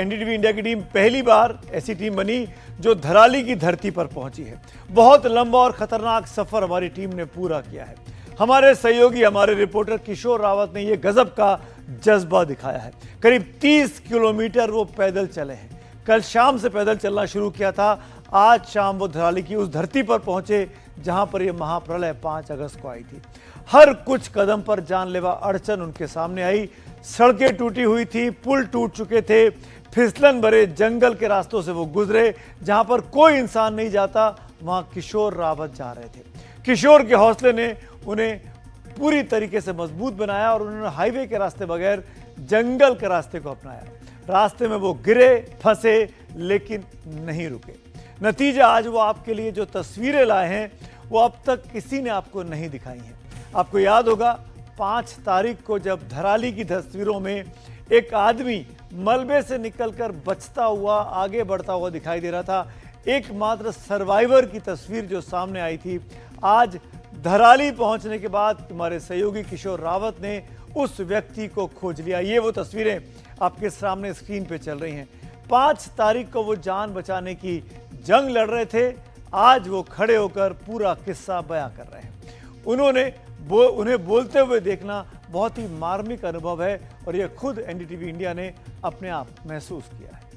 NDTV India की team पहली बार ऐसी टीम बनी जो धराली की धरती पर पहुंची है। बहुत लंबा और खतरनाक सफर हमारी टीम ने पूरा किया है। हमारे सहयोगी हमारे रिपोर्टर किशोर रावत ने यह गजब का जज्बा दिखाया है। करीब 30 किलोमीटर वो पैदल चले हैं। कल शाम से पैदल चलना शुरू किया था। आज शाम वो धराली की उस धरती पर पहुंचे जहां पर यह महाप्रलय 5 अगस्त को आई थी। हर कुछ कदम पर जानलेवा अड़चन उनके सामने आई। सड़कें टूटी हुई थी, पुल टूट चुके थे, फिसलन भरे जंगल के रास्तों से वो गुजरे जहां पर कोई इंसान नहीं जाता, वहां किशोर रावत जा रहे थे। किशोर के हौसले ने उन्हें पूरी तरीके से मजबूत बनाया और उन्होंने हाईवे के रास्ते बगैर जंगल के रास्ते को अपनाया। रास्ते में वो गिरे, फंसे, लेकिन नहीं रुके। नतीजा आज वो आपके लिए जो तस्वीरें लाए हैं वो अब तक किसी ने आपको नहीं दिखाई हैं। आपको याद होगा 5 तारीख को जब धराली की तस्वीरों में एक आदमी मलबे से निकलकर बचता हुआ आगे बढ़ता हुआ दिखाई दे रहा था, एकमात्र सर्वाइवर की तस्वीर जो सामने आई थी। आज धराली पहुंचने के बाद हमारे सहयोगी किशोर रावत ने उस व्यक्ति को खोज लिया। ये वो तस्वीरें आपके सामने स्क्रीन पे चल रही हैं। 5 तारीख को वो जान बचाने की जंग लड़ रहे थे। आज वो खड़े होकर पूरा किस्सा बयां कर रहे हैं। उन्हें बोलते हुए देखना बहुत ही मार्मिक अनुभव है और यह खुद एनडीटीवी इंडिया ने अपने आप महसूस किया है।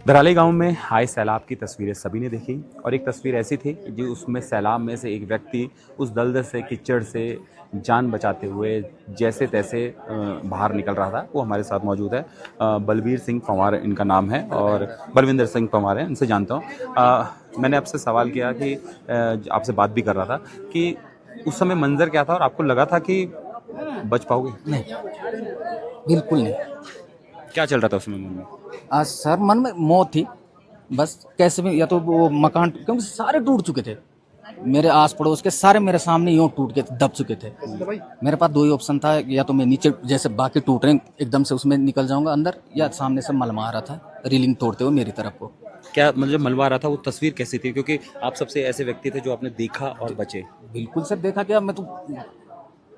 धराली गांव में आए सैलाब की तस्वीरें सभी ने देखी और एक तस्वीर ऐसी थी जो उसमें सैलाब में से एक व्यक्ति उस दलदल से, कीचड़ से जान बचाते हुए जैसे तैसे बाहर निकल रहा था। वो हमारे साथ मौजूद है। बलबीर सिंह पंवार इनका नाम है और बलविंदर सिंह पंवार है, इनसे जानता हूँ। मैंने आपसे सवाल किया कि आपसे बात भी कर रहा था कि उस समय मंजर क्या था और आपको लगा था कि बच पाओगे? नहीं, बिल्कुल नहीं। क्या चल रहा था उसमें मन में? आज सर मन में मौत थी बस। कैसे भी या तो वो मकान, क्योंकि सारे टूट चुके थे। मेरे आस पड़ोस के सारे मेरे सामने यूं टूट के दब चुके थे। मेरे पास 2 ही ऑप्शन था, या तो मैं नीचे जैसे बाकी टूट रहे हैं एकदम से उसमें निकल जाऊंगा अंदर, या सामने से मलमा आ रहा था रीलिंग तोड़ते हुए मेरी तरफ को। क्या मतलब मलबा रहा था? वो तस्वीर कैसी थी? क्योंकि आप सबसे ऐसे व्यक्ति थे जो आपने देखा और बचे। बिल्कुल सर, देखा क्या, मैं तो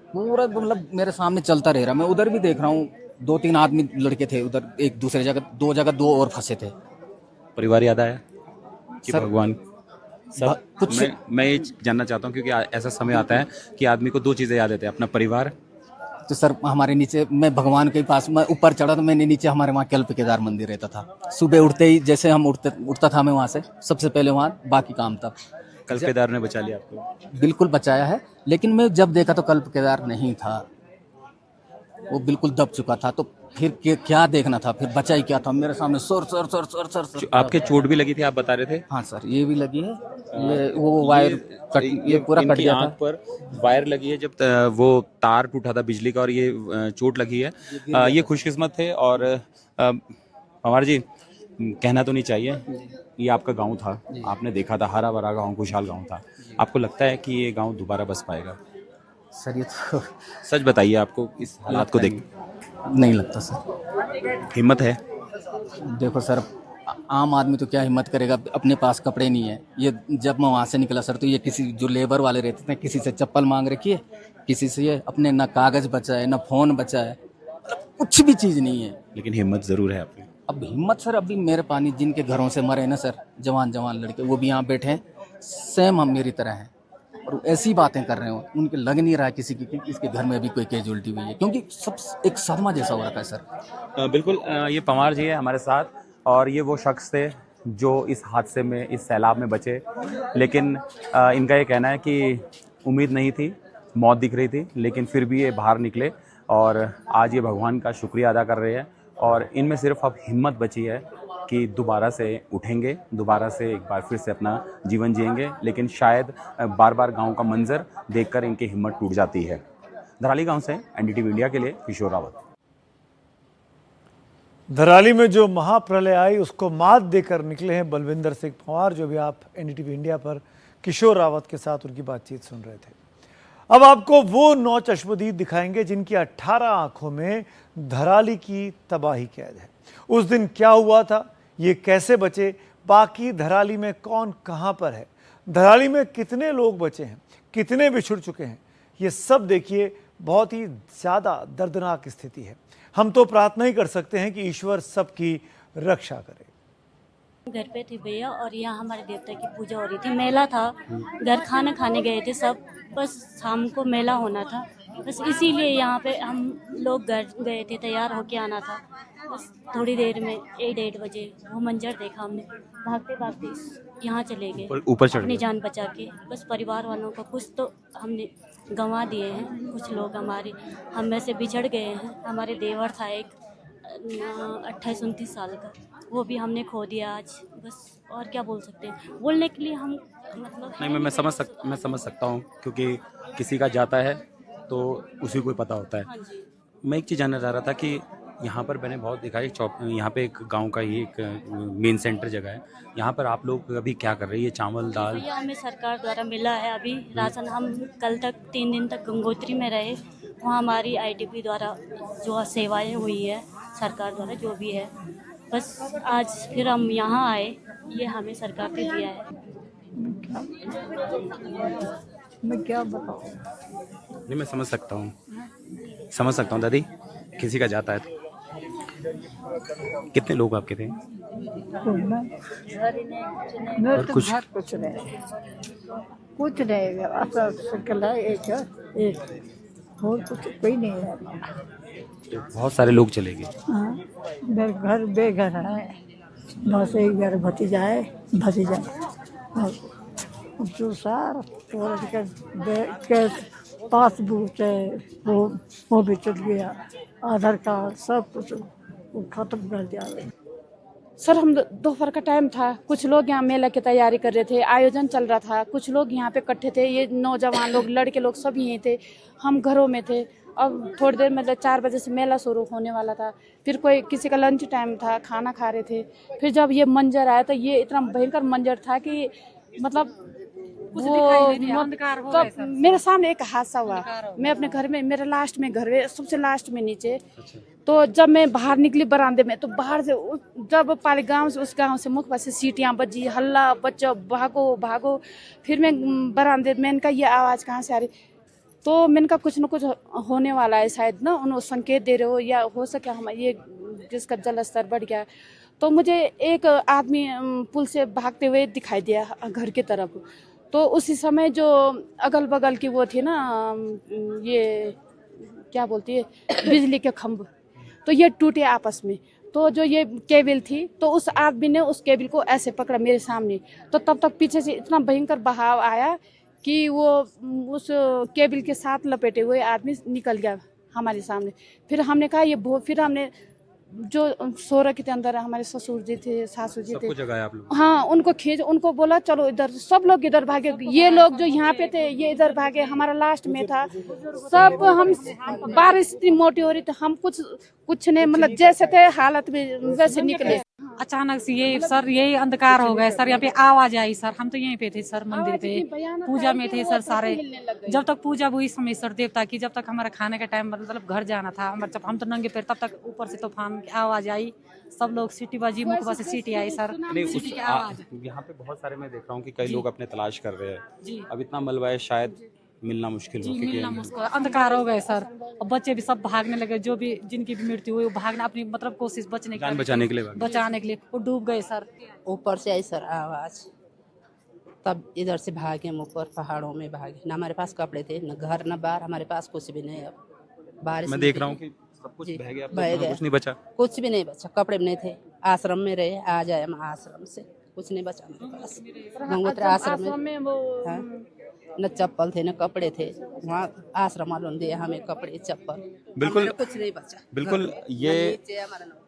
पूरा मतलब मेरे सामने चलता रह रहा। मैं उधर भी देख रहा हूँ, 2-3 आदमी लड़के थे उधर, एक दूसरे जगह 2 जगह 2 और फंसे थे। परिवार याद आया कि सर, भगवान सब कुछ मैं ये जानना चाहता हूँ क्योंकि ऐसा समय आता है कि आदमी को 2 चीज़ें याद आती है, अपना परिवार। तो सर हमारे नीचे, मैं भगवान के पास मैं ऊपर चढ़ा तो मैंने नीचे हमारे वहाँ कल्प केदार मंदिर रहता था। सुबह उठते ही जैसे हम उठता था मैं वहाँ से सबसे पहले वहाँ बाकी काम था। कल्प केदार ने बचा लिया आपको? बिल्कुल बचाया है, लेकिन मैं जब देखा तो कल्प केदार नहीं था, वो बिल्कुल दब चुका था। तो फिर क्या देखना था, फिर बचा ही क्या था मेरे सामने। Sir sir sir sir sir sir. आपके चोट भी लगी थी, आप बता रहे थे? हाँ सर, ये भी लगी है। ये वो वायर कट, ये पूरा कट गया आंख था। पर वायर लगी है जब वो तार टूटा था बिजली का, और ये चोट लगी है। ये खुशकिस्मत थे। और पंवार जी, कहना तो नहीं चाहिए, ये आपका गांव था, आपने देखा था, हरा भरा गांव, खुशहाल गांव था। आपको लगता है कि ये गांव दोबारा बस पाएगा? सर ये तो सच बताइए, आपको इस हालात को देख नहीं लगता सर। हिम्मत है? देखो सर, आम आदमी तो क्या हिम्मत करेगा, अपने पास कपड़े नहीं है। ये जब मैं वहाँ से निकला सर, तो ये किसी जो लेबर वाले रहते थे, किसी से चप्पल मांग रखी है, किसी से ये अपने ना कागज बचा है ना फोन बचा है, मतलब कुछ भी चीज़ नहीं है। लेकिन हिम्मत जरूर है आपकी। अब हिम्मत सर, अभी मेरे पानी जिनके घरों से मरे ना सर, जवान जवान लड़के, वो भी यहाँ बैठे हैं, सेम हम मेरी तरह हैं, और ऐसी बातें कर रहे हो, उनके लग नहीं रहा किसी की कि इसके घर में भी कोई कैजुअलिटी हुई है, क्योंकि सब एक सदमा जैसा हो रखा है सर। बिल्कुल। ये पंवार जी है हमारे साथ, और ये वो शख्स थे जो इस हादसे में, इस सैलाब में बचे। लेकिन इनका ये कहना है कि उम्मीद नहीं थी, मौत दिख रही थी, लेकिन फिर भी ये बाहर निकले और आज ये भगवान का शुक्रिया अदा कर रहे हैं। और इनमें सिर्फ अब हिम्मत बची है कि दोबारा से उठेंगे, दोबारा से एक बार फिर से अपना जीवन जिएंगे। लेकिन शायद बार बार गांव का मंजर देखकर इनकी हिम्मत टूट जाती है। धराली गांव से एनडीटीवी इंडिया के लिए किशोर रावत। धराली में जो महाप्रलय आई उसको मात देकर निकले हैं बलविंदर सिंह पंवार, जो भी आप एनडीटीवी इंडिया पर किशोर रावत के साथ उनकी बातचीत सुन रहे थे। अब आपको वो 9 चश्मदीद दिखाएंगे जिनकी 18 आंखों में धराली की तबाही कैद है। उस दिन क्या हुआ था, ये कैसे बचे, बाकी धराली में कौन कहां पर है, धराली में कितने लोग बचे हैं, कितने बिछुड़ चुके हैं, ये सब देखिए। बहुत ही ज़्यादा दर्दनाक स्थिति है। हम तो प्रार्थना ही कर सकते हैं कि ईश्वर सबकी रक्षा करे। घर पे थे भैया और यहाँ हमारे देवता की पूजा हो रही थी, मेला था। घर खाना खाने गए थे सब, बस शाम को मेला होना था, बस इसीलिए यहाँ पे हम लोग घर गए थे, तैयार होके आना था। बस थोड़ी देर में 1-1:30 बजे वो मंजर देखा हमने, भागते भागते यहाँ चले गए, ऊपर चढ़ अपनी गए। जान बचा के। बस परिवार वालों का कुछ तो हमने गंवा दिए हैं, कुछ लोग हमारे हम में से बिछड़ गए हैं। हमारे देवर था एक 28-29 साल का, वो भी हमने खो दिया आज। बस और क्या बोल सकते हैं, बोलने के लिए हम मतलब नहीं, मैं समझ सकता हूँ, क्योंकि किसी का जाता है तो उसी को ही पता होता है। हाँ जी। मैं एक चीज़ जानना चाह रहा था कि यहाँ पर मैंने बहुत देखा है यहाँ पे एक गांव का ही एक मेन सेंटर जगह है, यहाँ पर आप लोग अभी क्या कर रही है? चावल दाल? भैया हमें सरकार द्वारा मिला है अभी राशन। हम कल तक 3 दिन तक गंगोत्री में रहे, वहाँ हमारी आईटीबी द्वारा जो सेवाएं हुई है सरकार द्वारा जो भी है, बस आज फिर हम यहाँ आए, ये हमें सरकार ने दिया है। मैं क्या बताऊँ। नहीं, मैं समझ सकता हूँ दादी, किसी का जाता है तो। कितने लोग आपके थे? मेरे और तो कुछ? घर कुछ नहीं ऐसा शक्ल है एक और कुछ कोई नहीं है। तो बहुत सारे लोग चले गए। हाँ, मेरे घर बेघर है, बस एक घर भतीजा है, भतीजा और जो सार के पासबुक है वो भी चल गया, आधार कार्ड सब कुछ वो खत्म कर दिया। सर हम दोपहर का टाइम था, कुछ लोग यहाँ मेला की तैयारी कर रहे थे, आयोजन चल रहा था, कुछ लोग यहाँ पे इकट्ठे थे, ये नौजवान लोग लड़के लोग सब यहीं थे, हम घरों में थे। अब थोड़ी देर मतलब 4 बजे से मेला शुरू होने वाला था, फिर कोई किसी का लंच टाइम था, खाना खा रहे थे। फिर जब ये मंजर आया तो ये इतना भयंकर मंजर था कि मतलब तब मेरे सामने एक हादसा हुआ। मैं अपने घर में, मेरे लास्ट में घर है, सबसे लास्ट में नीचे। तो जब मैं बाहर निकली बरामदे में, तो बाहर से जब पाले गांव से, उस गांव से मुख से सीटियां बजी, हल्ला, बच्चों भागो भागो। फिर मैं बरामदे में, इनका ये आवाज़ कहाँ से आ रही, तो मैंने कहा कुछ न कुछ होने वाला है शायद ना, उन्होंने संकेत दे रहे हो या हो सके हम ये जिसका जल स्तर बढ़ गया। तो मुझे एक आदमी पुल से भागते हुए दिखाई दिया घर की तरफ। तो उसी समय जो अगल बगल की वो थी ना, ये क्या बोलती है, बिजली के खंभ, तो ये टूटे आपस में। तो जो ये केबल थी, तो उस आदमी ने उस केबल को ऐसे पकड़ा मेरे सामने। तो तब तक पीछे से इतना भयंकर बहाव आया कि वो उस केबल के साथ लपेटे हुए आदमी निकल गया हमारे सामने। फिर हमने कहा ये फिर हमने जो सोरा के अंदर हमारे ससुर जी थे, सासू जी थे, सबको जगाया आप लोग? हाँ, उनको खींच, उनको बोला चलो इधर, सब लोग इधर भागे। ये लोग जो यहाँ पे थे ये इधर भागे, हमारा लास्ट में था सब। हम बारिश इतनी मोटी हो रही थी, हम कुछ नहीं, मतलब जैसे थे हालत में वैसे निकले। अचानक से यही अंधकार हो गया सर, यहाँ पे आवाज आई सर। हम तो यहीं पे थे सर, मंदिर पे पूजा में थे सर सारे। जब तक पूजा हुई समय सर देवता की, जब तक हमारा खाने का टाइम, मतलब घर जाना था हमारे, जब हम तो नंगे पैर, तब तक ऊपर से तूफान की आवाज आई, सब लोग सीटी बजी, मुखबा से सीटी आई सर। सीटी की आवाज। यहाँ पे बहुत सारे मैं देख रहा हूँ कि कई लोग अपने तलाश कर रहे जी। हैं। अब इतना मलबा है, शायद मिलना मुश्किल हो, मिलना मुश्किल, अंधकार हो गए सर। और बच्चे भी सब भागने लगे, जो भी जिनकी भी मृत्यु हुई वो भागने, अपनी मतलब कोशिश बचने जान बचाने के लिए भागे। बचाने के लिए वो डूब गए सर। ऊपर से आई सर आवाज़, तब इधर से भागे हम ऊपर पहाड़ों में भागे। ना हमारे पास कपड़े थे, न घर न बाहर, हमारे पास कुछ भी नहीं। अब बारिश मैं देख रहा हूँ कि सब कुछ जी, बह गया, बह गया। कुछ नहीं बचा। कुछ भी नहीं बचा, कपड़े भी नहीं थे, आश्रम में रहे, आ जाए हम आश्रम से, कुछ नहीं बचा मेरे पास। गंगोत्री आश्रम में हाँ, न चप्पल थे न कपड़े थे, वहाँ आश्रम वालों ने दिए हमें कपड़े चप्पल, बिल्कुल हमारा कुछ नहीं बचा। बिल्कुल, ये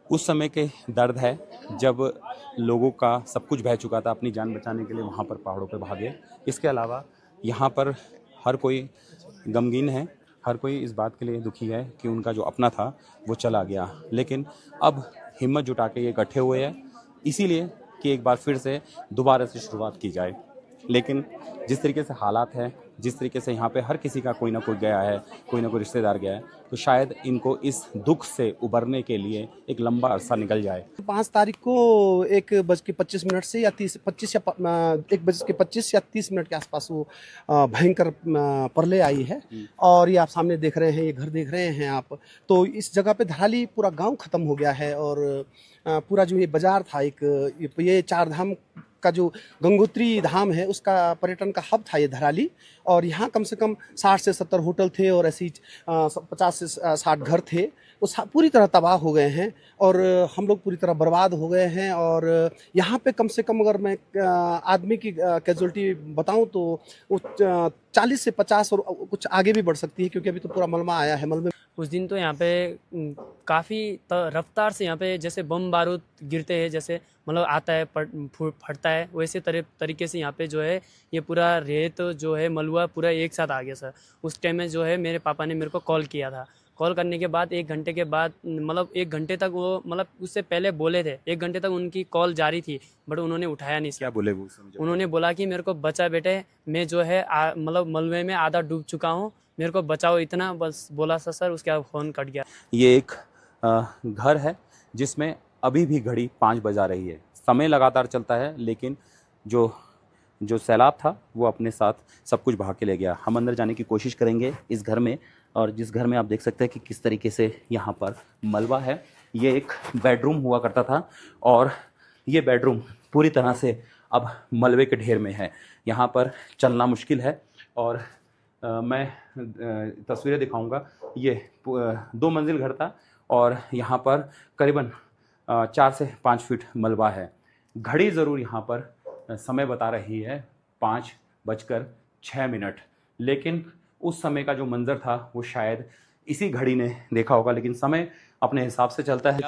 उस समय के दर्द है जब लोगों का सब कुछ बह चुका था, अपनी जान बचाने के लिए वहाँ पर पहाड़ों पे भागे। इसके अलावा यहाँ पर हर कोई गमगीन है, हर कोई इस बात के लिए दुखी है कि उनका जो अपना था वो चला गया। लेकिन अब हिम्मत जुटा के ये इकट्ठे हुए हैं, इसीलिए कि एक बार फिर से दोबारा से शुरुआत की जाए। लेकिन जिस तरीके से हालात है जिस तरीके से यहाँ पे हर किसी का कोई ना कोई गया है, कोई ना कोई रिश्तेदार गया है, तो शायद इनको इस दुख से उबरने के लिए एक लंबा अरसा निकल जाए। 5 तारीख को 1:25 से या 1:25 या 30 मिनट के आसपास वो भयंकर प्रलय आई है। और ये आप सामने देख रहे हैं, ये घर देख रहे हैं आप, तो इस जगह पे धराली पूरा गांव खत्म हो गया है। और पूरा जो ये बाजार था, एक ये 4 धाम का जो गंगोत्री धाम है उसका पर्यटन का हब था ये धराली। और यहाँ कम से कम 60 से 70 होटल थे और ऐसी 50 से 60 घर थे, वो पूरी तरह तबाह हो गए हैं और हम लोग पूरी तरह बर्बाद हो गए हैं। और यहाँ पे कम से कम अगर मैं आदमी की कैजुअलिटी बताऊँ तो वो 40 से 50 और कुछ आगे भी बढ़ सकती है, क्योंकि अभी तो पूरा मलबा आया है। मलबे उस दिन तो यहाँ पे काफ़ी रफ्तार से यहाँ पे जैसे बम बारूद गिरते हैं, जैसे मतलब आता है फटता है, वैसे तरीके से यहाँ पे जो है ये पूरा रेत जो है मलबा पूरा एक साथ आ गया सर। उस टाइम में जो है मेरे पापा ने मेरे को कॉल किया था। कॉल करने के बाद 1 घंटे के बाद मतलब 1 घंटे तक वो मतलब उससे पहले बोले थे, 1 घंटे तक उनकी कॉल जारी थी, बट उन्होंने उठाया नहीं। क्या बोले वो? उन्होंने बोला कि मेरे को बचा बेटे, मैं जो है मतलब मलबे में आधा डूब चुका हूँ, मेरे को बचाओ, इतना बस बोला सर। उसके बाद फ़ोन कट गया। ये एक घर है जिसमें अभी भी घड़ी 5 बजा रही है। समय लगातार चलता है, लेकिन जो सैलाब था वो अपने साथ सब कुछ बहा के ले गया। हम अंदर जाने की कोशिश करेंगे इस घर में, और जिस घर में आप देख सकते हैं कि किस तरीके से यहाँ पर मलबा है। ये एक बेडरूम हुआ करता था और ये बेडरूम पूरी तरह से अब मलबे के ढेर में है। यहाँ पर चलना मुश्किल है और मैं तस्वीरें दिखाऊंगा। ये 2 मंजिल घर था और यहाँ पर करीबन 4 से 5 फीट मलबा है। घड़ी ज़रूर यहाँ पर समय बता रही है 5:06, लेकिन उस समय का जो मंजर था वो शायद इसी घड़ी ने देखा होगा, लेकिन समय अपने हिसाब से चलता है।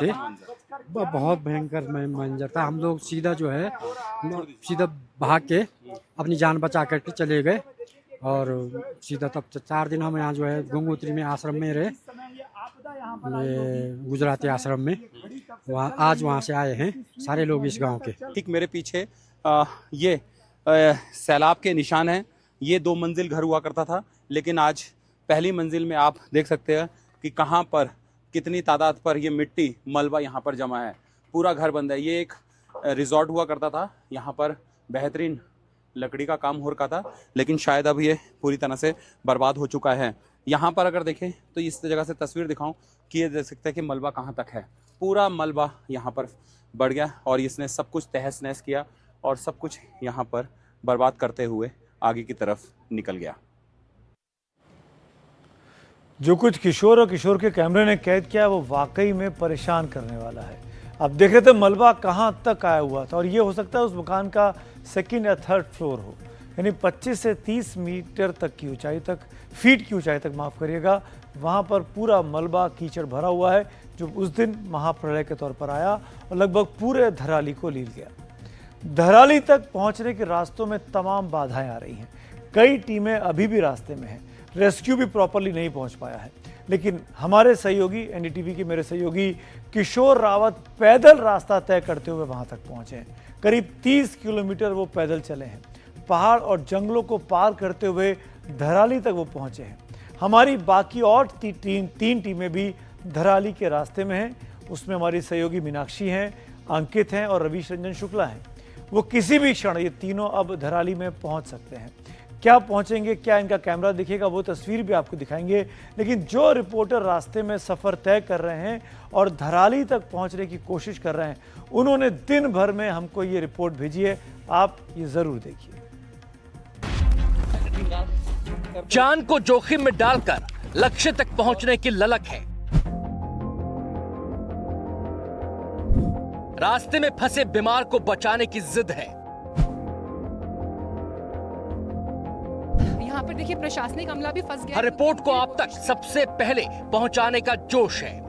बहुत भयंकर मंजर था। हम लोग सीधा जो है सीधा भाग के अपनी जान बचा करके चले गए और सीधा तब 4 दिन हम यहाँ जो है गंगोत्री में आश्रम में रहे, गुजराती आश्रम में। आज वहाँ से आए हैं सारे लोग इस गांव के। ठीक मेरे पीछे ये सैलाब के निशान हैं। ये 2 मंजिल घर हुआ करता था, लेकिन आज पहली मंजिल में आप देख सकते हैं कि कहाँ पर कितनी तादाद पर ये मिट्टी मलबा यहाँ पर जमा है। पूरा घर बंद है। ये एक रिजॉर्ट हुआ करता था, यहाँ पर बेहतरीन लकड़ी का काम हो रखा था, लेकिन शायद अब ये पूरी तरह से बर्बाद हो चुका है। यहाँ पर अगर देखें तो इस जगह से तस्वीर दिखाऊं कि ये देख सकते हैं कि मलबा कहाँ तक है। पूरा मलबा यहाँ पर बढ़ गया और इसने सब कुछ तहस नहस किया और सब कुछ यहाँ पर बर्बाद करते हुए आगे की तरफ निकल गया। जो कुछ किशोर और किशोर के कैमरे ने कैद किया वो वाकई में परेशान करने वाला है। अब देख रहे थे मलबा कहाँ तक आया हुआ था और ये हो सकता है उस मकान का 2nd या 3rd फ्लोर हो, यानी 25 से 30 मीटर तक की ऊंचाई तक, फीट की ऊंचाई तक माफ़ करिएगा, वहाँ पर पूरा मलबा कीचड़ भरा हुआ है जो उस दिन महाप्रलय के तौर पर आया और लगभग पूरे धराली को लील गया। धराली तक पहुँचने के रास्तों में तमाम बाधाएं आ रही हैं। कई टीमें अभी भी रास्ते में हैं, रेस्क्यू भी प्रॉपरली नहीं पहुँच पाया है, लेकिन हमारे सहयोगी एनडीटीवी के मेरे सहयोगी किशोर रावत पैदल रास्ता तय करते हुए वहां तक पहुंचे हैं। करीब 30 किलोमीटर वो पैदल चले हैं। पहाड़ और जंगलों को पार करते हुए धराली तक वो पहुंचे हैं। हमारी बाकी और 3 टीमें भी धराली के रास्ते में हैं। उसमें हमारी सहयोगी मीनाक्षी हैं, अंकित हैं और रवीश रंजन शुक्ला हैं। वो किसी भी क्षण ये तीनों अब धराली में पहुंच सकते हैं। क्या पहुंचेंगे, क्या इनका कैमरा दिखेगा, वो तस्वीर भी आपको दिखाएंगे। लेकिन जो रिपोर्टर रास्ते में सफ़र तय कर रहे हैं और धराली तक पहुंचने की कोशिश कर रहे हैं, उन्होंने दिन भर में हमको ये रिपोर्ट भेजी है। आप ये ज़रूर देखिए। जान को जोखिम में डालकर लक्ष्य तक पहुंचने की ललक है। रास्ते में फंसे बीमार को बचाने की जिद है। यहाँ पर देखिए प्रशासनिक अमला भी फंस गया। हर रिपोर्ट को आप तक सबसे पहले पहुंचाने का जोश है।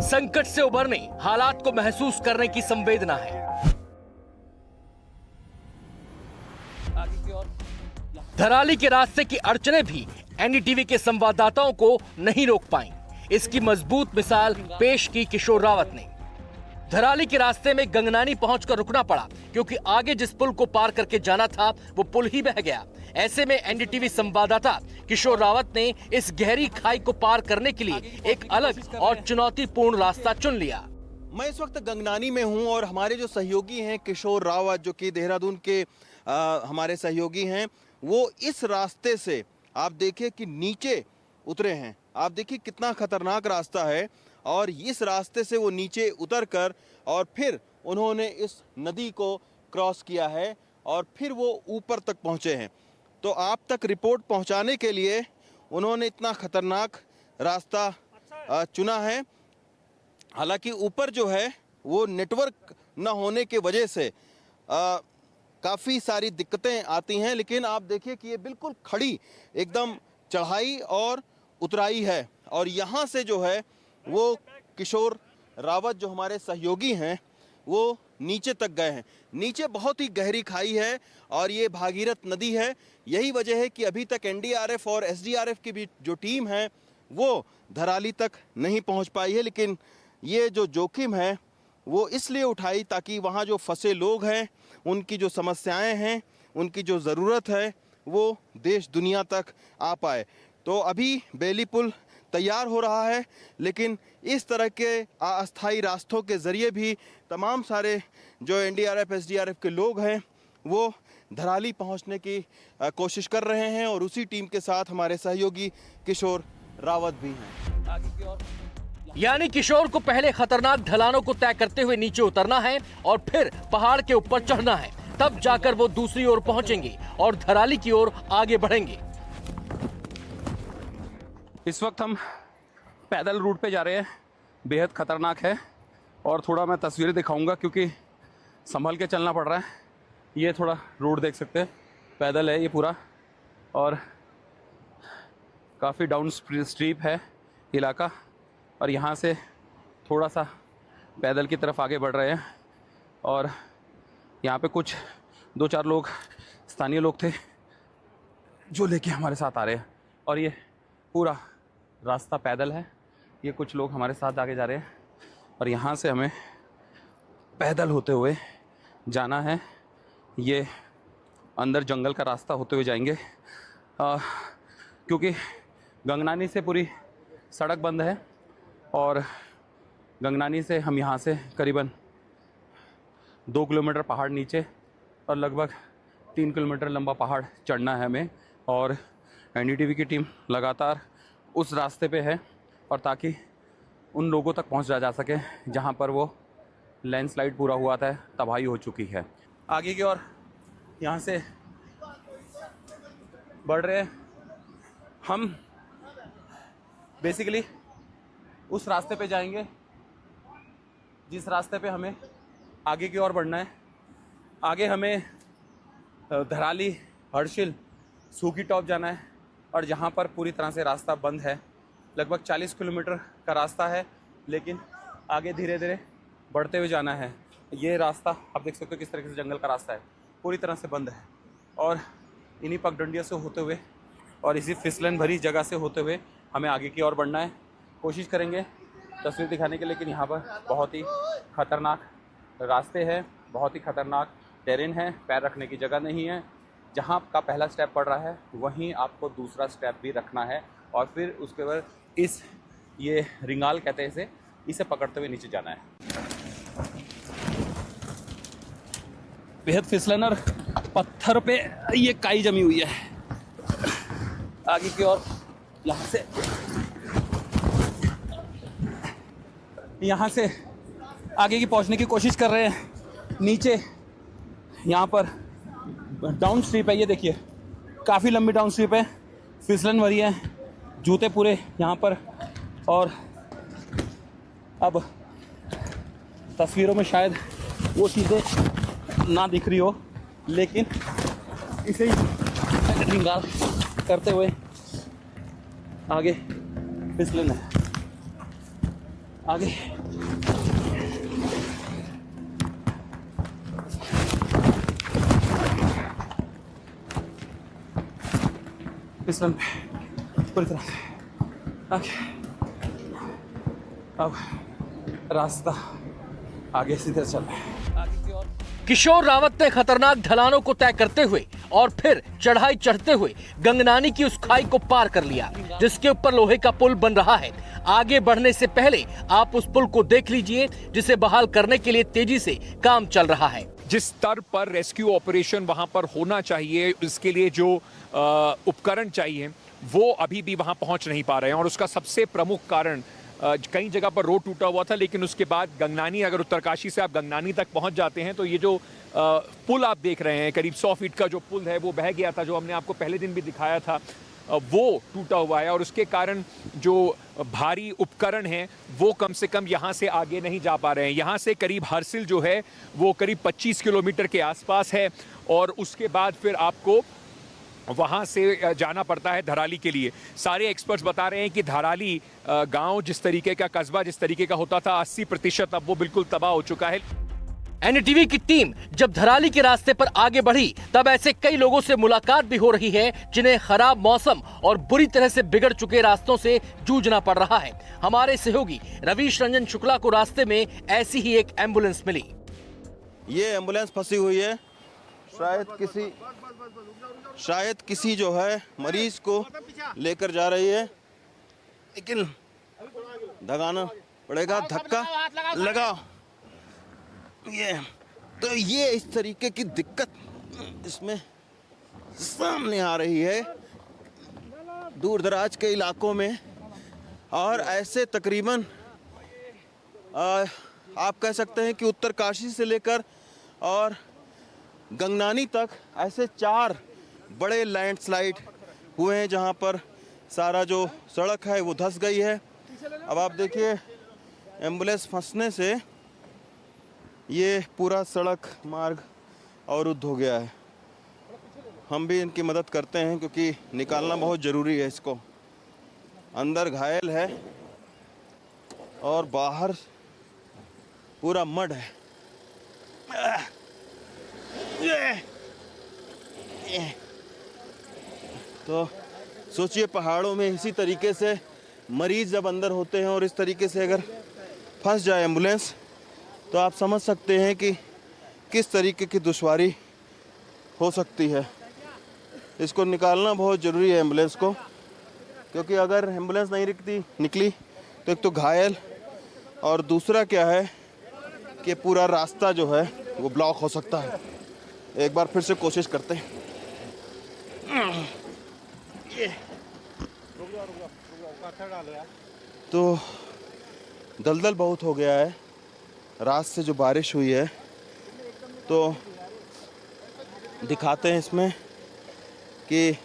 संकट से उबरने, हालात को महसूस करने की संवेदना है। धराली के रास्ते की अड़चनें भी एनडीटीवी के संवाददाताओं को नहीं रोक पाई। इसकी मजबूत मिसाल पेश की किशोर रावत ने। धराली के रास्ते में गंगनानी पहुंचकर रुकना पड़ा क्योंकि आगे जिस पुल को पार करके जाना था वो पुल ही बह गया। ऐसे में एनडीटीवी संवाददाता किशोर रावत ने इस गहरी खाई को पार करने के लिए एक अलग और चुनौतीपूर्ण रास्ता चुन लिया। मैं इस वक्त गंगनानी में हूं और हमारे जो सहयोगी हैं किशोर रावत, जो कि देहरादून के हमारे सहयोगी हैं, वो इस रास्ते से आप देखिए कि नीचे उतरे हैं। आप देखिए कितना खतरनाक रास्ता है और इस रास्ते से वो नीचे उतरकर और फिर उन्होंने इस नदी को क्रॉस किया है और फिर वो ऊपर तक पहुंचे हैं। तो आप तक रिपोर्ट पहुंचाने के लिए उन्होंने इतना खतरनाक रास्ता चुना है। हालांकि ऊपर जो है वो नेटवर्क न होने के वजह से काफ़ी सारी दिक्कतें आती हैं, लेकिन आप देखिए कि ये बिल्कुल खड़ी एकदम चढ़ाई और उतराई है और यहाँ से जो है वो किशोर रावत जो हमारे सहयोगी हैं वो नीचे तक गए हैं। नीचे बहुत ही गहरी खाई है और ये भागीरथ नदी है। यही वजह है कि अभी तक एनडीआरएफ और एसडीआरएफ की भी जो टीम है वो धराली तक नहीं पहुंच पाई है, लेकिन ये जो जोखिम है वो इसलिए उठाई ताकि वहाँ जो फंसे लोग हैं, उनकी जो समस्याएं हैं, उनकी जो ज़रूरत है वो देश दुनिया तक आ पाए। तो अभी बेली पुल तैयार हो रहा है, लेकिन इस तरह के अस्थायी रास्तों के ज़रिए भी तमाम सारे जो एनडीआरएफ एसडीआरएफ के लोग हैं वो धराली पहुंचने की कोशिश कर रहे हैं और उसी टीम के साथ हमारे सहयोगी किशोर रावत भी हैं। यानी किशोर को पहले खतरनाक ढलानों को तय करते हुए नीचे उतरना है और फिर पहाड़ के ऊपर चढ़ना है, तब जाकर वो दूसरी ओर पहुंचेंगे और धराली की ओर आगे बढ़ेंगे। इस वक्त हम पैदल रूट पे जा रहे हैं, बेहद ख़तरनाक है और थोड़ा मैं तस्वीरें दिखाऊंगा क्योंकि संभल के चलना पड़ रहा है। ये थोड़ा रोड देख सकते हैं, पैदल है ये पूरा और काफ़ी डाउन स्ट्रीप है इलाका और यहाँ से थोड़ा सा पैदल की तरफ आगे बढ़ रहे हैं और यहाँ पे कुछ 2-4 लोग स्थानीय लोग थे जो लेके हमारे साथ आ रहे हैं और ये पूरा रास्ता पैदल है। ये कुछ लोग हमारे साथ आगे जा रहे हैं और यहाँ से हमें पैदल होते हुए जाना है। ये अंदर जंगल का रास्ता होते हुए जाएंगे क्योंकि गंगनानी से पूरी सड़क बंद है और गंगनानी से हम यहाँ से करीबन 2 किलोमीटर पहाड़ नीचे और लगभग 3 किलोमीटर लंबा पहाड़ चढ़ना है हमें और एनडीटीवी की टीम लगातार उस रास्ते पे है और ताकि उन लोगों तक पहुंचा जा सके जहां पर वो लैंडस्लाइड पूरा हुआ था, तबाही हो चुकी है। आगे की ओर यहाँ से बढ़ रहे हैं हम। बेसिकली उस रास्ते पे जाएंगे जिस रास्ते पे हमें आगे की ओर बढ़ना है। आगे हमें धराली, हर्षिल, सूखी टॉप जाना है और जहाँ पर पूरी तरह से रास्ता बंद है। लगभग 40 किलोमीटर का रास्ता है, लेकिन आगे धीरे धीरे बढ़ते हुए जाना है। ये रास्ता आप देख सकते हो किस तरीके से जंगल का रास्ता है, पूरी तरह से बंद है और इन्हीं पगडंडियों से होते हुए और इसी फिसलन भरी जगह से होते हुए हमें आगे की ओर बढ़ना है। कोशिश करेंगे तस्वीर दिखाने के लिए, लेकिन यहाँ पर बहुत ही ख़तरनाक रास्ते हैं, बहुत ही ख़तरनाक टेरेन है, पैर रखने की जगह नहीं है। जहाँ का पहला स्टेप पड़ रहा है वहीं आपको दूसरा स्टेप भी रखना है और फिर उसके बाद ये रिंगाल कहते हैं इसे पकड़ते हुए नीचे जाना है। बेहद फिसलन और पत्थर पे ये काई जमी हुई है। आगे की ओर यहाँ से आगे की पहुँचने की कोशिश कर रहे हैं। नीचे यहाँ पर डाउन स्ट्रीप है, ये देखिए काफ़ी लंबी डाउन स्ट्रीप है, फिसलन भरी है, जूते पूरे यहाँ पर। और अब तस्वीरों में शायद वो चीज़ें ना दिख रही हो, लेकिन इसे ही रिंगाल करते हुए आगे फिसलन है। आगे फिसलन पूरी तरह से आगे। अब रास्ता आगे सीधे चल। किशोर रावत ने खतरनाक ढलानों को तय करते हुए और फिर चढ़ाई चढ़ते हुए गंगनानी की उस खाई को पार कर लिया, जिसके ऊपर लोहे का पुल बन रहा है। आगे बढ़ने से पहले आप उस पुल को देख लीजिए, जिसे बहाल करने के लिए तेजी से काम चल रहा है। जिस स्तर पर रेस्क्यू ऑपरेशन वहां पर होना चाहिए, इसके लिए जो उपकरण चाहिए वो अभी भी वहां पहुंच नहीं पा रहे हैं। और उसका सबसे प्रमुख कारण कई जगह पर रोड टूटा हुआ था, लेकिन उसके बाद गंगनानी, अगर उत्तरकाशी से आप गंगनानी तक पहुंच जाते हैं तो ये जो पुल आप देख रहे हैं, करीब 100 फीट का जो पुल है वो बह गया था, जो हमने आपको पहले दिन भी दिखाया था, वो टूटा हुआ है। और उसके कारण जो भारी उपकरण हैं वो कम से कम यहाँ से आगे नहीं जा पा रहे हैं। यहाँ से करीब हरसिल जो है वो करीब 25 किलोमीटर के आसपास है, और उसके बाद फिर आपको वहाँ से जाना पड़ता है धराली के लिए। सारे एक्सपर्ट्स बता रहे हैं कि धराली गांव जिस तरीके का, कस्बा जिस तरीके का होता था, 80% अब वो बिल्कुल तबाह हो चुका है। एनडीटीवी की टीम जब धराली के रास्ते पर आगे बढ़ी, तब ऐसे कई लोगों से मुलाकात भी हो रही है जिन्हें खराब मौसम और बुरी तरह से बिगड़ चुके रास्तों से जूझना पड़ रहा है। हमारे सहयोगी रवीश रंजन शुक्ला को रास्ते में ऐसी ही एक एम्बुलेंस मिली। ये एम्बुलेंस फंसी हुई है, शायद किसी जो है मरीज को लेकर जा रही है, लेकिन दगाना पड़ेगा, धक्का लगाओ। ये इस तरीके की दिक्कत इसमें सामने आ रही है दूर दराज के इलाकों में। और ऐसे तकरीबन आप कह सकते हैं कि उत्तरकाशी से लेकर और गंगनानी तक ऐसे 4 बड़े लैंडस्लाइड हुए हैं, जहां पर सारा जो सड़क है वो धंस गई है। अब आप देखिए, एम्बुलेंस फंसने से ये पूरा सड़क मार्ग अवरुद्ध हो गया है। हम भी इनकी मदद करते हैं क्योंकि निकालना बहुत ज़रूरी है इसको। अंदर घायल है और बाहर पूरा मड है। तो सोचिए, पहाड़ों में इसी तरीके से मरीज जब अंदर होते हैं और इस तरीके से अगर फंस जाए एम्बुलेंस, तो आप समझ सकते हैं कि किस तरीके की दुश्वारी हो सकती है। इसको निकालना बहुत ज़रूरी है एम्बुलेंस को, क्योंकि अगर एम्बुलेंस नहीं निकली तो एक तो घायल, और दूसरा क्या है कि पूरा रास्ता जो है वो ब्लॉक हो सकता है। एक बार फिर से कोशिश करते हैं। तो दलदल बहुत हो गया है, रात से जो बारिश हुई है, तो दिखाते हैं इसमें कि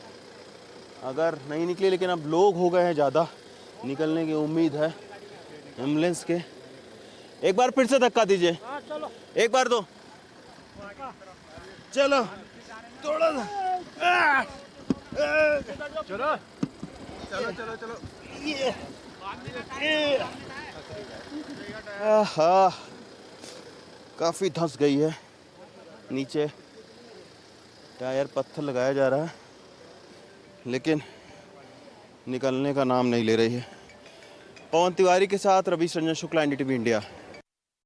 अगर नहीं निकली, लेकिन अब लोग हो गए हैं ज़्यादा, निकलने की उम्मीद है एम्बुलेंस के। एक बार फिर से धक्का दीजिए, एक बार दो, चलो थोड़ा सा, चलो चलो चलो चलो, ये काफ़ी धंस गई है नीचे। टायर पत्थर लगाया जा रहा है, लेकिन निकलने का नाम नहीं ले रही है। पवन तिवारी के साथ रवीश रंजन शुक्ला, एनडीटीवी इंडिया।